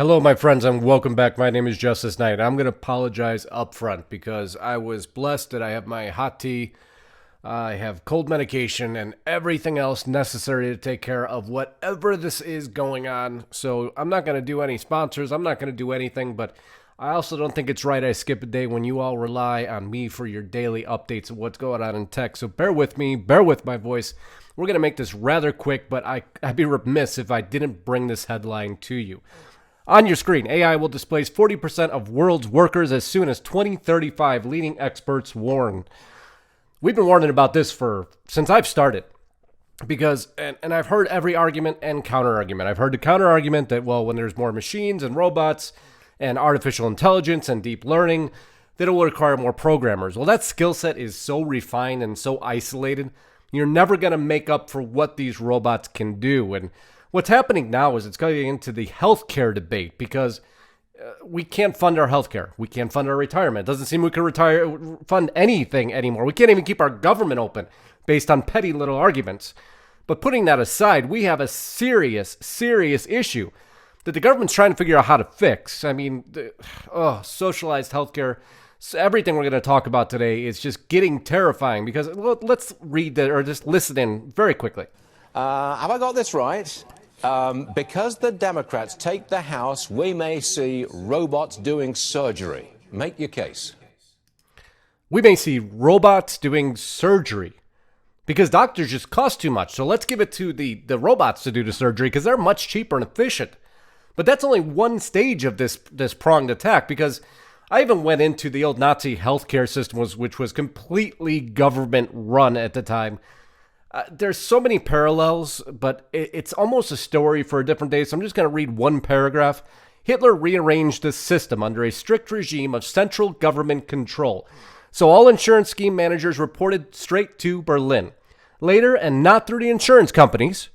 Hello, my friends, and welcome back. My name is Justus Knight. I'm going to apologize up front because I was blessed that I have my hot tea, I have cold medication, and everything else necessary to take care of whatever this is going on. So I'm not going to do any sponsors. I'm not going to do anything, but I also don't think it's right I skip a day when you all rely on me for your daily updates of what's going on in tech. So bear with me, bear with my voice. We're going to make this rather quick, but I'd be remiss if I didn't bring this headline to you. On your screen, AI will displace 40% of world's workers as soon as 2035, leading experts warn. We've been warning about this since I've started. Because, and I've heard every argument and counter-argument. I've heard the counter-argument that, well, when there's more machines and robots and artificial intelligence and deep learning, that it will require more programmers. Well, that skill set is so refined and so isolated, you're never going to make up for what these robots can do. And what's happening now is it's going into the healthcare debate because we can't fund our healthcare. We can't fund our retirement. It doesn't seem we can fund anything anymore. We can't even keep our government open based on petty little arguments. But putting that aside, we have a serious issue that the government's trying to figure out how to fix. I mean, socialized healthcare. So everything we're going to talk about today is just getting terrifying because let's read or just listen in very quickly. Have I got this right? Because the Democrats take the House, we may see robots doing surgery. Make your case. We may see robots doing surgery because doctors just cost too much. So let's give it to the robots to do the surgery because they're much cheaper and efficient. But that's only one stage of this pronged attack because I even went into the old Nazi healthcare system, which was completely government run at the time. There's so many parallels, but it's almost a story for a different day. So I'm just going to read one paragraph. Hitler rearranged the system under a strict regime of central government control. So all insurance scheme managers reported straight to Berlin. Later, and not through the insurance companies,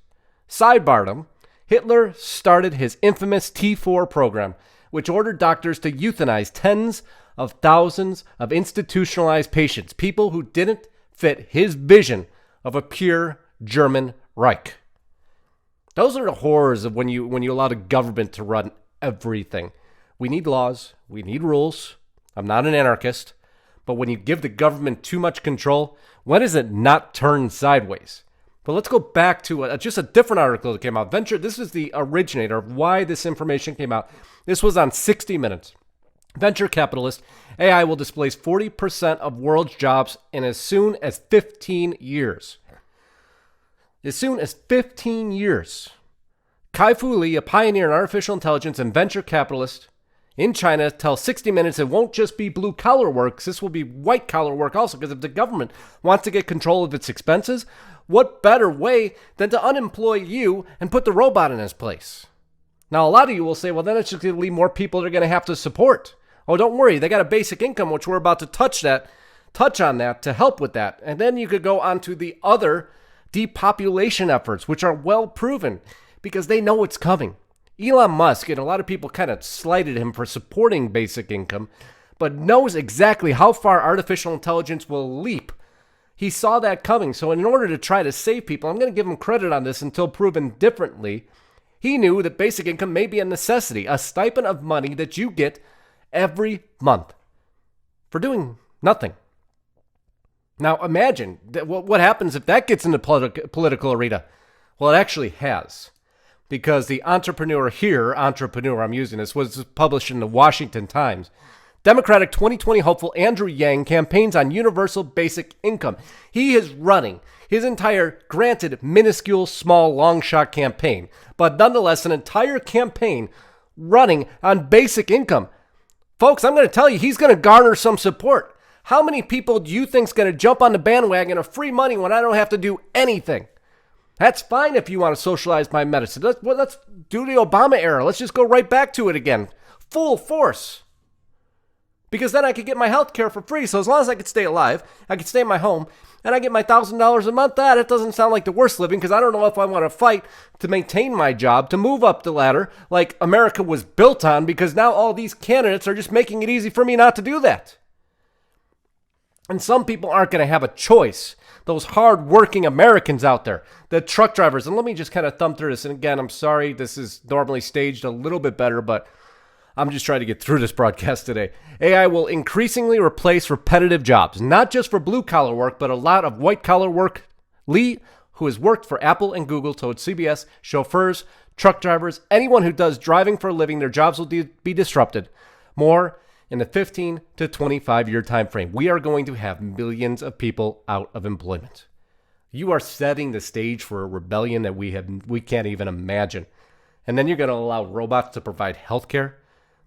sidebarred, Hitler started his infamous T4 program, which ordered doctors to euthanize tens of thousands of institutionalized patients, people who didn't fit his vision of a pure German Reich. Those are the horrors of when you allow the government to run everything. We need laws. We need rules. I'm not an anarchist. But when you give the government too much control, when does it not turn sideways? But let's go back to just a different article that came out. This is the originator of why this information came out. This was on 60 Minutes. Venture capitalist, AI will displace 40% of world's jobs in as soon as 15 years. As soon as 15 years. Kai-Fu Lee, a pioneer in artificial intelligence and venture capitalist in China, tells 60 Minutes it won't just be blue-collar work. This will be white-collar work also, because if the government wants to get control of its expenses, what better way than to unemploy you and put the robot in his place? Now, a lot of you will say, well, then it's just going to leave more people they're going to have to support. Oh, don't worry. They got a basic income, which we're about to touch on that to help with that. And then you could go on to the other depopulation efforts, which are well proven because they know it's coming. Elon Musk, and a lot of people kind of slighted him for supporting basic income, but knows exactly how far artificial intelligence will leap. He saw that coming. So in order to try to save people, I'm going to give him credit on this until proven differently. He knew that basic income may be a necessity, a stipend of money that you get every month for doing nothing. Now imagine what happens if that gets into political arena. Well, it actually has. Because the entrepreneur I'm using this, was published in the Washington Times. Democratic 2020 hopeful Andrew Yang campaigns on universal basic income. He is running his entire, granted, minuscule, small, long shot campaign, but nonetheless an entire campaign running on basic income. Folks, I'm going to tell you, he's going to garner some support. How many people do you think is going to jump on the bandwagon of free money when I don't have to do anything? That's fine if you want to socialize my medicine. Let's do the Obama era. Let's just go right back to it again. Full force. Because then I could get my health care for free. So as long as I could stay alive, I could stay in my home, and I get my $1,000 a month. It doesn't sound like the worst living, because I don't know if I want to fight to maintain my job, to move up the ladder like America was built on, because now all these candidates are just making it easy for me not to do that. And some people aren't going to have a choice. those hard-working Americans out there, the truck drivers. And let me just kind of thumb through this. And again, I'm sorry, this is normally staged a little bit better, but I'm just trying to get through this broadcast today. AI will increasingly replace repetitive jobs, not just for blue-collar work, but a lot of white-collar work. Lee, who has worked for Apple and Google, told CBS, chauffeurs, truck drivers, anyone who does driving for a living, their jobs will be disrupted. More in the 15 to 25-year time frame. We are going to have millions of people out of employment. You are setting the stage for a rebellion that we can't even imagine. And then you're going to allow robots to provide health care.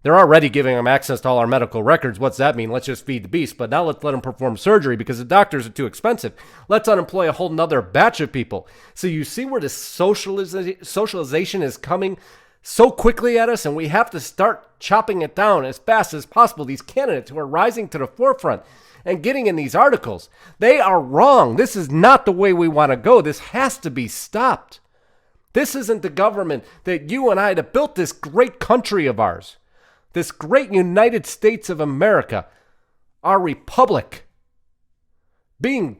They're already giving them access to all our medical records. What's that mean? Let's just feed the beast. But now let's let them perform surgery because the doctors are too expensive. Let's unemploy a whole nother batch of people. So you see where this socialization is coming so quickly at us, and we have to start chopping it down as fast as possible. These candidates who are rising to the forefront and getting in these articles, they are wrong. This is not the way we want to go. This has to be stopped. This isn't the government that you and I that built this great country of ours. This great United States of America, our republic, being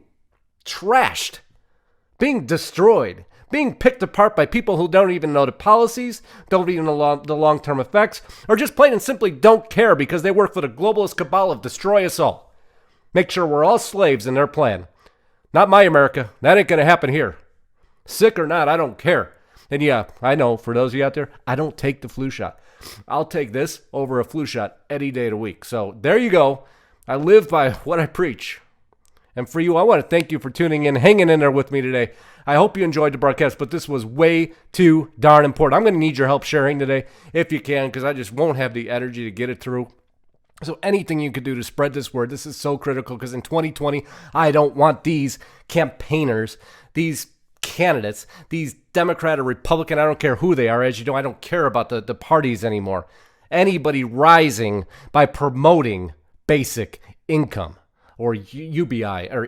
trashed, being destroyed, being picked apart by people who don't even know the policies, don't even know the long-term effects, or just plain and simply don't care because they work for the globalist cabal of destroy us all. Make sure we're all slaves in their plan. Not my America. That ain't going to happen here. Sick or not, I don't care. And yeah, I know, for those of you out there, I don't take the flu shot. I'll take this over a flu shot any day of the week. So there you go. I live by what I preach. And for you, I want to thank you for tuning in, hanging in there with me today. I hope you enjoyed the broadcast, but this was way too darn important. I'm going to need your help sharing today if you can, because I just won't have the energy to get it through. So anything you could do to spread this word, this is so critical, because in 2020, I don't want these campaigners, these candidates, these Democrat or Republican, I don't care who they are. As you know, I don't care about the parties anymore. Anybody rising by promoting basic income or UBI, or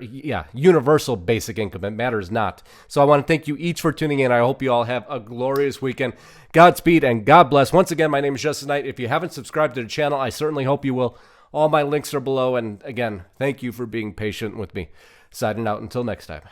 universal basic income. It matters not. So I want to thank you each for tuning in. I hope you all have a glorious weekend. Godspeed and God bless. Once again, my name is Justus Knight. If you haven't subscribed to the channel, I certainly hope you will. All my links are below. And again, thank you for being patient with me. Signing out until next time.